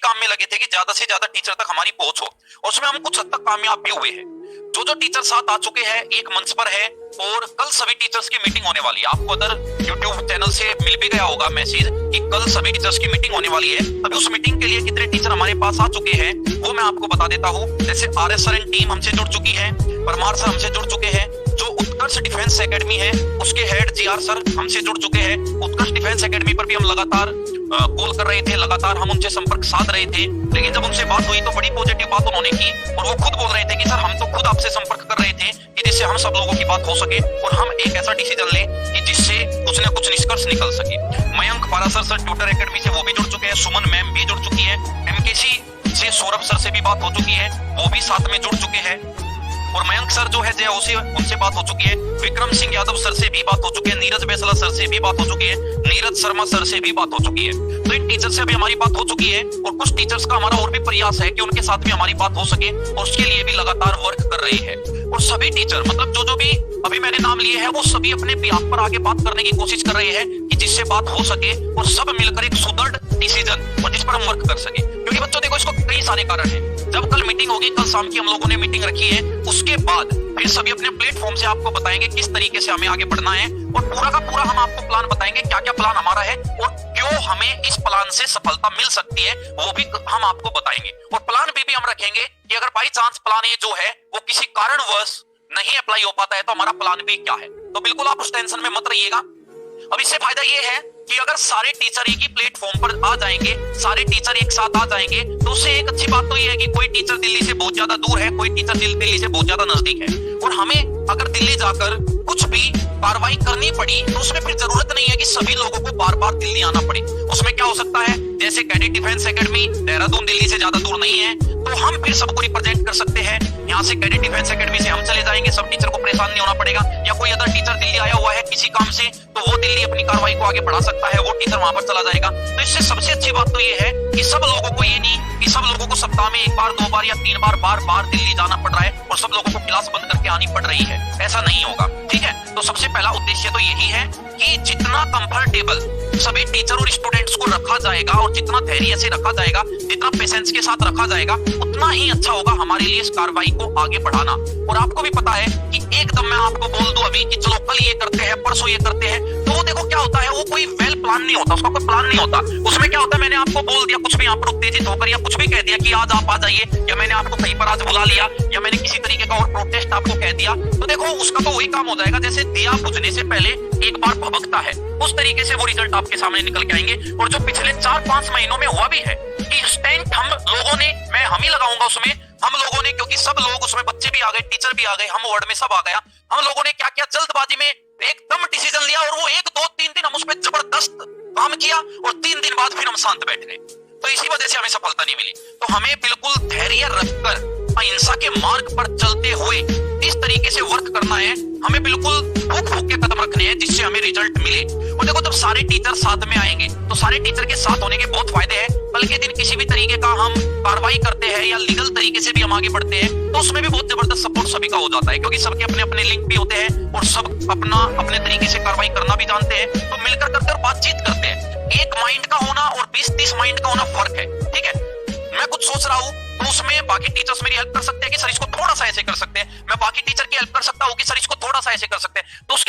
काम में लगे थे कि ज्यादा से ज्यादा टीचर तक हमारी पहुंच हो, और उसमें हम कुछ हद तक कामयाब भी हुए हैं। जो टीचर साथ आ चुके हैं एक मंच पर है, और कल सभी टीचर्स की मीटिंग होने वाली है। आपको अदर यूट्यूब चैनल से मिल भी गया होगा मैसेज कि कल सभी टीचर्स की मीटिंग होने वाली है। अभी उस मीटिंग के लिए कितने टीचर हमारे पास आ चुके हैं वो मैं आपको बता देता हूँ। जैसे RSRN टीम हमसे जुड़ चुकी है, परमार सर हमसे जुड़ चुके हैं, जो उत्कर्ष डिफेंस एकेडमी है उसके हेड GR सर हमसे जुड़ चुके हैं। उत्कर्ष डिफेंस एकेडमी पर भी हम लगातार कॉल कर रहे थे, लगातार हम उनसे संपर्क साध रहे थे, लेकिन जब उनसे बात हुई तो बड़ी पॉजिटिव बात उन्होंने की, और वो खुद बोल रहे थे कि सर हम तो खुद आपसे संपर्क कर रहे थे कि जिससे हम सब लोगों की बात हो सके और हम एक ऐसा डिसीजन लें कि जिससे कुछ न कुछ निष्कर्ष निकल सके। Mayank Parashar sir tutor academy से वो भी जुड़ चुके हैं, सुमन मैम भी जुड़ चुकी है, MKC से सौरभ सर से भी बात हो चुकी है, वो भी साथ में जुड़ चुके हैं, और मयंक सर जो है उनसे बात हो चुकी है, विक्रम सिंह यादव सर से भी बात हो चुकी है, नीरज बैसला सर से भी बात हो चुकी है, नीरज शर्मा सर से भी बात हो चुकी है। तो इन टीचर से भी हमारी बात हो चुकी है, और कुछ टीचर्स का हमारा और भी प्रयास है कि उनके साथ भी हमारी बात हो सके, और उसके लिए भी लगातार वर्क कर रही है। और सभी टीचर मतलब जो भी अभी मैंने नाम लिए हैं वो सभी अपने बिहाफ पर आगे बात करने की कोशिश कर रहे हैं कि जिससे बात हो सके और सब मिलकर एक सुदृढ़ डिसीजन और जिस पर हम वर्क कर सके। क्योंकि बच्चों देखो इसको कई सारे कारण हैं। जब कल मीटिंग होगी, कल शाम की हम लोगों ने मीटिंग रखी है, उसके बाद फिर सभी अपने प्लेटफॉर्म से आपको बताएंगे किस तरीके से हमें आगे बढ़ना है, और पूरा का पूरा हम आपको प्लान बताएंगे क्या क्या प्लान हमारा है और क्यों हमें इस प्लान से सफलता मिल सकती है वो भी हम आपको बताएंगे। और प्लान भी हम रखेंगे कि अगर बाई चांस प्लान ए जो है वो किसी कारणवश नहीं अप्लाई हो पाता है तो हमारा प्लान बी क्या है। तो बिल्कुल आप उस टेंशन में मत रहिएगा। अब इससे फायदा ये है कि अगर सारे टीचर एक ही प्लेटफॉर्म पर आ जाएंगे, सारे टीचर एक साथ आ जाएंगे, तो उससे एक अच्छी बात तो ये है कि कोई टीचर दिल्ली से बहुत ज्यादा दूर है, कोई टीचर दिल्ली से बहुत ज्यादा नजदीक है, और हमें अगर दिल्ली जाकर कुछ भी कार्रवाई करनी पड़ी तो उसमें फिर जरूरत नहीं है कि सभी लोगों को बार बार दिल्ली आना पड़े। उसमें क्या हो सकता है, जैसे cadet defence academy Dehradun Delhi से ज्यादा दूर नहीं है, तो हम फिर सबको रिप्रेजेंट कर सकते हैं। यहाँ से कैडेट डिफेंस एकेडमी से हम चले जाएंगे, सब टीचर को परेशान नहीं होना पड़ेगा। या कोई अदर टीचर दिल्ली आया हुआ है किसी काम से, तो वो दिल्ली अपनी कार्रवाई को आगे बढ़ा सकता है, वो टीचर वहां पर चला जाएगा। तो इससे सबसे अच्छी बात तो ये है कि सब लोगों को ये नहीं कि सब लोगों को सप्ताह में एक बार, दो बार या तीन बार बार बार दिल्ली जाना पड़ रहा है और सब लोगों को क्लास बंद करके आनी पड़ रही है, ऐसा नहीं होगा। ठीक है, तो सबसे पहला उद्देश्य तो यही है कि जितना कंफर्टेबल सभी टीचर और स्टूडेंट्स को रखा जाएगा और जितना धैर्य से रखा जाएगा, जितना पेशेंस के साथ रखा जाएगा, उतना ही अच्छा होगा हमारे लिए इस कार्रवाई को आगे बढ़ाना। और आपको भी पता है कि एकदम मैं आपको बोल दूं अभी कि चलो कल ये करते हैं, परसों ये करते हैं, तो वो देखो क्या होता है, वो कोई वेल प्लान नहीं होता, उसका कोई प्लान नहीं होता। उसमें क्या होता है, मैंने आपको बोल दिया कुछ भी यहाँ पर उत्तेजित होकर, या कुछ भी कह दिया कि आज आप आ जाइए, या मैंने आपको कहीं पर आज बुला लिया, या मैंने किसी तरीके का और प्रोटेस्ट आपको कह दिया, तो देखो उसका तो वही काम हो जाएगा जैसे दिया बुझने से पहले एक बार भभकता है, उस तरीके से वो रिजल्ट आपके सामने निकल के आएंगे। और जो पिछले 4-5 महीनों में हुआ भी है कि स्टैंड हम लोगों ने, मैं हम ही लगाऊंगा उसमें, हम लोगों ने, क्योंकि सब लोग उसमें, बच्चे भी आ गए, टीचर भी आ गए, हम वार्ड में सब आ गया, हम लोगों ने क्या क्या जल्दबाजी में एकदम डिसीजन लिया, और वो 1-2-3 दिन हम उस पर जबरदस्त काम किया, और 3 दिन बाद फिर हम शांत बैठ गए। तो इसी वजह से हमें सफलता नहीं मिली। तो हमें बिल्कुल धैर्य रखकर अहिंसा के मार्ग पर चलते हुए इस तरीके से वर्क करना है, हमें बिल्कुल भूख भूख के कदम रखने हैं जिससे हमें रिजल्ट मिले। और देखो जब सारे टीचर साथ में आएंगे तो सारे टीचर के साथ होने के बहुत फायदे हैं। कल के दिन किसी भी तरीके का हम कार्रवाई करते हैं या लीगल तरीके से भी हम आगे बढ़ते हैं तो उसमें भी बहुत जबरदस्त सपोर्ट सभी का हो जाता है, क्योंकि सबके अपने अपने लिंक भी होते हैं और सब अपने तरीके से कार्रवाई करना भी जानते हैं। तो मिलकर करते बातचीत करते हैं। एक माइंड का होना और 20-30 माइंड का होना फर्क है। ठीक है, मैं कुछ सोच रहा हूँ तो उसमें बाकी टीचर्स मेरी हेल्प कर सकते हैं कि सर इसको थोड़ा सा ऐसे कर सकते हैं, मैं बाकी टीचर की हेल्प कर सकता हूँ कि सर इसको थोड़ा सा ऐसे कर सकते हैं। तो उसके